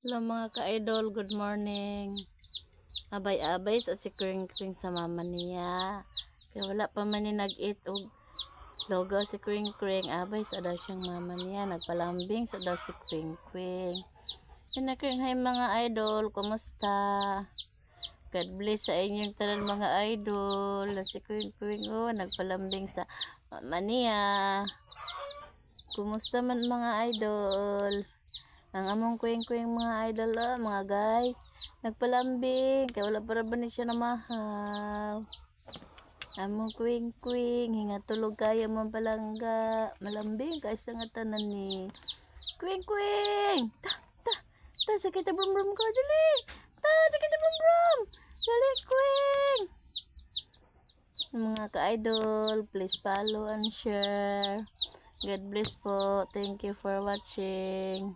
Hello mga ka-idol, good morning. Abay-abay sa si Kring Kring sa mama niya. Kaya wala pa man ni nag-eat og logo si Kring Kring. Abay sa daw siyang mama niya. Nagpalambing sa daw si Kring Kring. Kring, hi mga idol, kumusta? God bless sa inyong tanan mga idol. Si Kring Kring nagpalambing sa mama niya. Kumusta man mga idol? Ang among kwing-kwing mga idol, mga guys, nagpalambing, kaya wala para ba ni siya na mahal. Among kwing-kwing, hinga tulog kayo mong palangga, malambing kayo sa nga tanan ni kwing-kwing. Ta, sakit na brum-brum ko, dali. Ta, sakit na brum-brum. Dali, kwing. Mga ka-idol, please follow and share. God bless po. Thank you for watching.